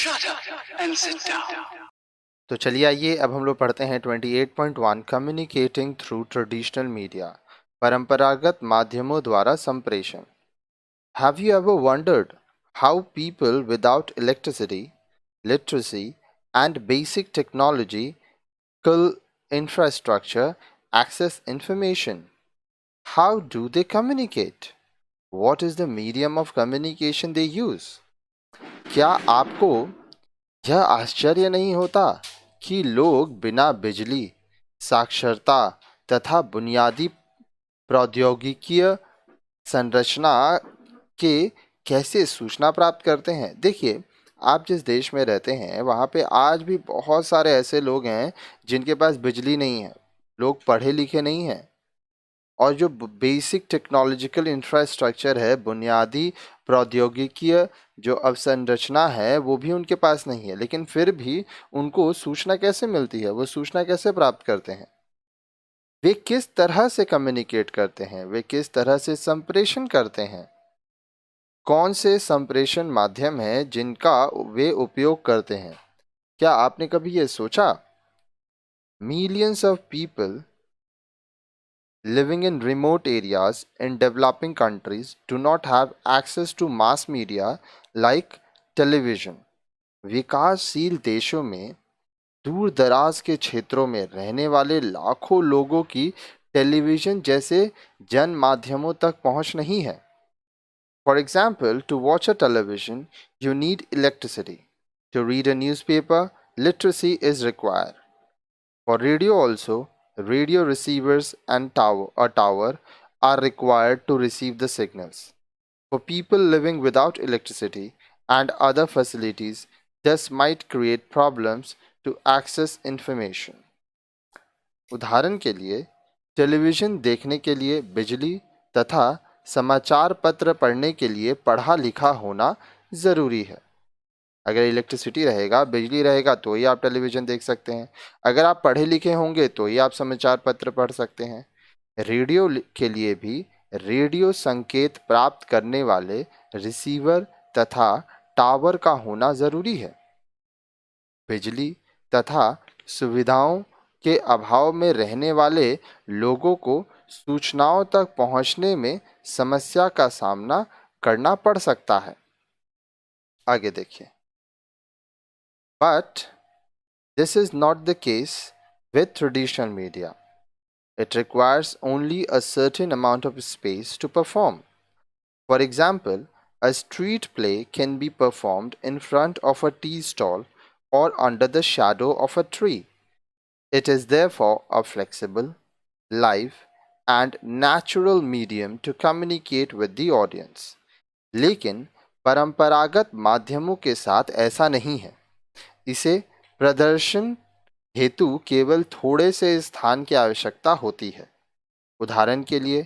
Shut up and sit down. तो चलिए आइए अब हम लोग पढ़ते हैं 28.1 कम्युनिकेटिंग थ्रू ट्रेडिशनल मीडिया, परंपरागत माध्यमों द्वारा संप्रेषण। Have you ever wondered how people without electricity, literacy and basic technological infrastructure access information? How do they communicate? What is the medium of communication they use? क्या आपको यह आश्चर्य नहीं होता कि लोग बिना बिजली, साक्षरता तथा बुनियादी प्रौद्योगिकीय संरचना के कैसे सूचना प्राप्त करते हैं? देखिए, आप जिस देश में रहते हैं वहाँ पे आज भी बहुत सारे ऐसे लोग हैं जिनके पास बिजली नहीं है, लोग पढ़े लिखे नहीं हैं, और जो बेसिक टेक्नोलॉजिकल इंफ्रास्ट्रक्चर है, बुनियादी प्रौद्योगिकीय जो अवसंरचना है, वो भी उनके पास नहीं है। लेकिन फिर भी उनको सूचना कैसे मिलती है, वो सूचना कैसे प्राप्त करते हैं, वे किस तरह से कम्युनिकेट करते हैं, वे किस तरह से संप्रेषण करते हैं, कौन से संप्रेषण माध्यम हैं जिनका वे उपयोग करते हैं? क्या आपने कभी ये सोचा? Millions of people living in remote areas in developing countries do not have access to mass media like television. विकासशील देशों में दूर दराज के क्षेत्रों में रहने वाले लाखों लोगों की टेलीविजन जैसे जन माध्यमों तक पहुंच नहीं है। For example, to watch a television, you need electricity. To read a newspaper, literacy is required. For radio also, radio receivers and a tower are required to receive the signals. For people living without electricity and other facilities, this might create problems to access information. उदाहरण के लिए, television देखने के लिए बिजली तथा समाचार पत्र पढ़ने के लिए पढ़ा लिखा होना ज़रूरी है। अगर इलेक्ट्रिसिटी रहेगा, बिजली रहेगा, तो ही आप टेलीविज़न देख सकते हैं। अगर आप पढ़े लिखे होंगे तो ही आप समाचार पत्र पढ़ सकते हैं। रेडियो के लिए भी रेडियो संकेत प्राप्त करने वाले रिसीवर तथा टावर का होना ज़रूरी है। बिजली तथा सुविधाओं के अभाव में रहने वाले लोगों को सूचनाओं तक पहुंचने में समस्या का सामना करना पड़ सकता है। आगे देखिए। But this is not the case with traditional media. It requires only a certain amount of space to perform. For example, a street play can be performed in front of a tea stall or under the shadow of a tree. It is therefore a flexible, live, and natural medium to communicate with the audience. लेकिन परंपरागत माध्यमों के साथ ऐसा नहीं है। इसे प्रदर्शन हेतु केवल थोड़े से स्थान की आवश्यकता होती है। उदाहरण के लिए,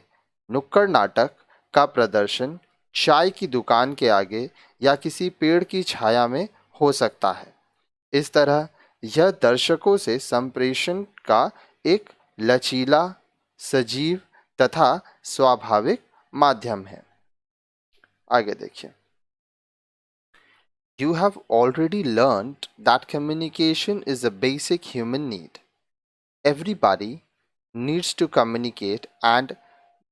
नुक्कड़ नाटक का प्रदर्शन चाय की दुकान के आगे या किसी पेड़ की छाया में हो सकता है। इस तरह यह दर्शकों से संप्रेषण का एक लचीला, सजीव तथा स्वाभाविक माध्यम है। आगे देखिए। You have already learned that communication is a basic human need. Everybody needs to communicate and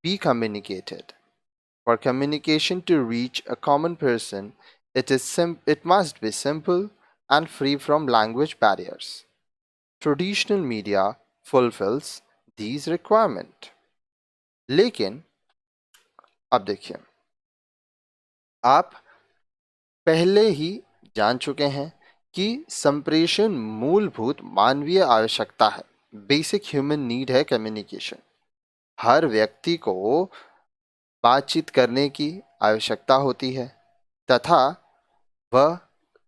be communicated. For communication to reach a common person, it must be simple and free from language barriers. Traditional media fulfills these requirements. लेकिन अब देखिए, आप पहले ही जान चुके हैं कि संप्रेषण मूलभूत मानवीय आवश्यकता है। बेसिक ह्यूमन नीड है कम्युनिकेशन। हर व्यक्ति को बातचीत करने की आवश्यकता होती है तथा वह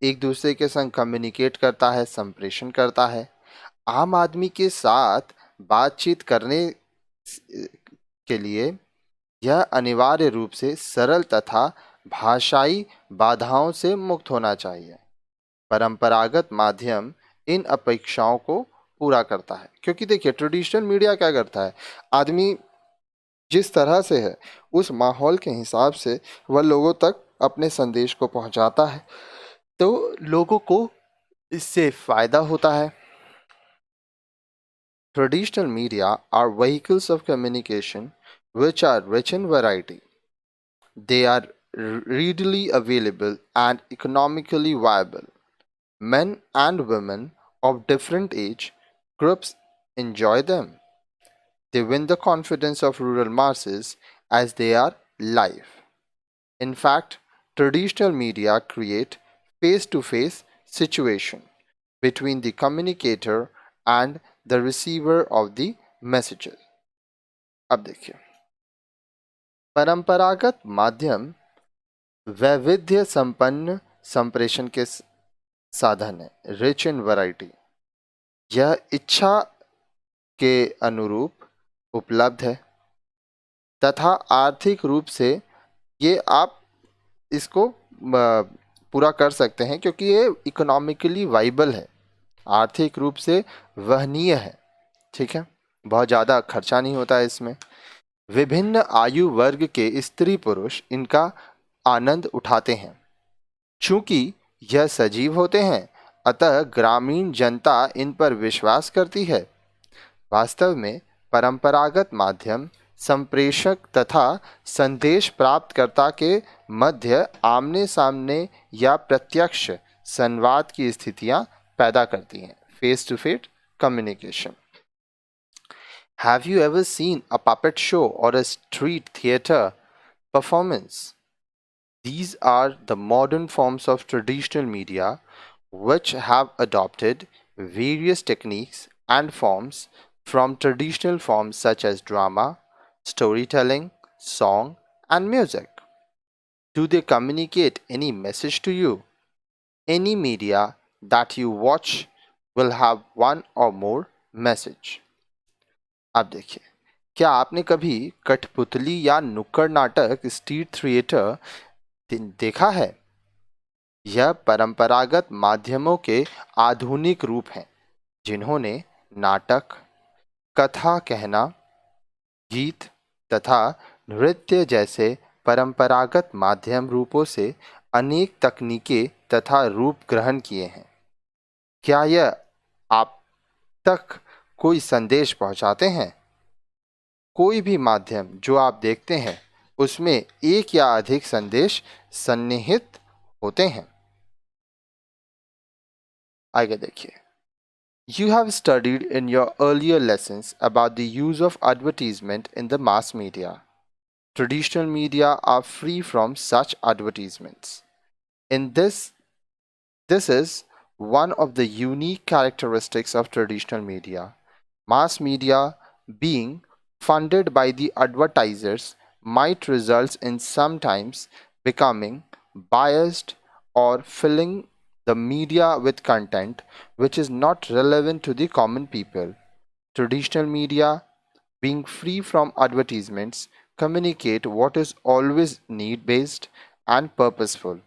एक दूसरे के संग कम्युनिकेट करता है, संप्रेषण करता है। आम आदमी के साथ बातचीत करने के लिए यह अनिवार्य रूप से सरल तथा भाषाई बाधाओं से मुक्त होना चाहिए। परंपरागत माध्यम इन अपेक्षाओं को पूरा करता है, क्योंकि देखिए ट्रेडिशनल मीडिया क्या करता है, आदमी जिस तरह से है उस माहौल के हिसाब से वह लोगों तक अपने संदेश को पहुंचाता है। तो लोगों को इससे फायदा होता है। Traditional media are vehicles of communication which are rich in variety. They are readily available and economically viable. Men and women of different age groups enjoy them. They win the confidence of rural masses as they are live. In fact, traditional media create face-to-face situation between the communicator and the receiver of the messages. अब देखिए, परंपरागत माध्यम वैविध्य संपन्न संप्रेषण के साधन है, रिच इन वैरायटी। यह इच्छा के अनुरूप उपलब्ध है तथा आर्थिक रूप से ये आप इसको पूरा कर सकते हैं क्योंकि ये इकोनॉमिकली वाइबल है, आर्थिक रूप से वहनीय है। ठीक है, बहुत ज़्यादा खर्चा नहीं होता है इसमें। विभिन्न आयु वर्ग के स्त्री पुरुष इनका आनंद उठाते हैं। चूंकि यह सजीव होते हैं, अतः ग्रामीण जनता इन पर विश्वास करती है। वास्तव में परंपरागत माध्यम संप्रेषक तथा संदेश प्राप्तकर्ता के मध्य आमने सामने या प्रत्यक्ष संवाद की स्थितियां पैदा करती हैं, face to face communication. Have you ever seen a puppet show or a street theater performance? These are the modern forms of traditional media which have adopted various techniques and forms from traditional forms such as drama, storytelling, song, and music. Do they communicate any message to you? Any media that you watch will have one or more message. अब देखिए, क्या आपने कभी कठपुतली या नुक्कड़ नाटक street theatre देखा है? यह परंपरागत माध्यमों के आधुनिक रूप हैं जिन्होंने नाटक, कथा कहना, गीत तथा नृत्य जैसे परंपरागत माध्यम रूपों से अनेक तकनीकें तथा रूप ग्रहण किए हैं। क्या यह आप तक कोई संदेश पहुंचाते हैं? कोई भी माध्यम जो आप देखते हैं उसमें एक या अधिक संदेश सन्निहित होते हैं। आगे देखिए, You have studied in your earlier lessons about the use of advertisement in the mass media. Traditional media are free from such advertisements. In this is one of the unique characteristics of traditional media. Mass media, being funded by the advertisers, might result in sometimes becoming biased or filling the media with content which is not relevant to the common people. Traditional media, being free from advertisements, communicate what is always need based and purposeful.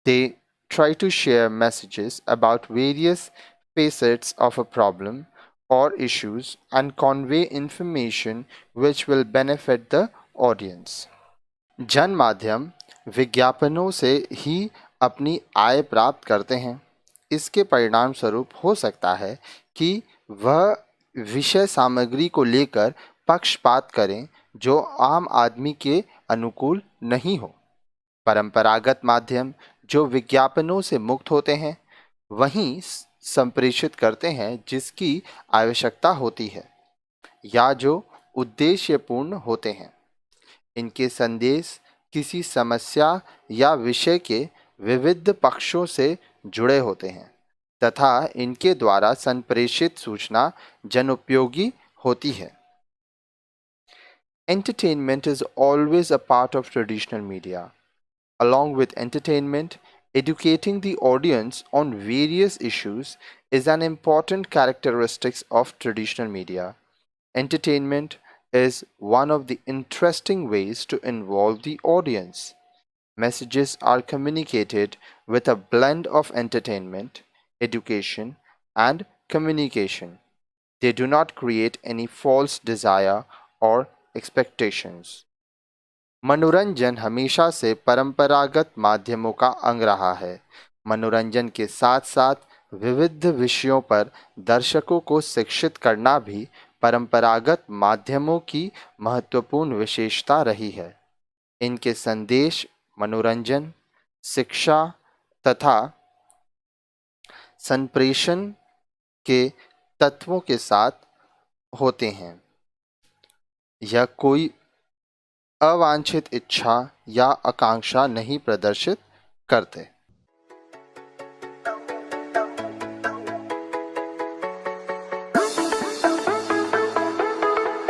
They try to share messages about various facets of a problem or issues and convey information which will benefit the audience. जन माध्यम विज्ञापनों से ही अपनी आय प्राप्त करते हैं। इसके परिणाम स्वरूप हो सकता है कि वह विषय सामग्री को लेकर पक्षपात करें जो आम आदमी के अनुकूल नहीं हो। परंपरागत माध्यम जो विज्ञापनों से मुक्त होते हैं वहीं संप्रेषित करते हैं जिसकी आवश्यकता होती है या जो उद्देश्यपूर्ण होते हैं। इनके संदेश किसी समस्या या विषय के विविध पक्षों से जुड़े होते हैं तथा इनके द्वारा संप्रेषित सूचना जनोपयोगी होती है। Entertainment is always a part of traditional media. Along with entertainment, educating the audience on various issues is an important characteristic of traditional media. Entertainment is one of the interesting ways to involve the audience. Messages are communicated with a blend of entertainment, education, and communication. They do not create any false desire or expectations. मनोरंजन हमेशा से परंपरागत माध्यमों का अंग रहा है। मनोरंजन के साथ साथ विविध विषयों पर दर्शकों को शिक्षित करना भी परंपरागत माध्यमों की महत्वपूर्ण विशेषता रही है। इनके संदेश मनोरंजन, शिक्षा तथा संप्रेषण के तत्वों के साथ होते हैं। यह कोई अवांछित इच्छा या आकांक्षा नहीं प्रदर्शित करते।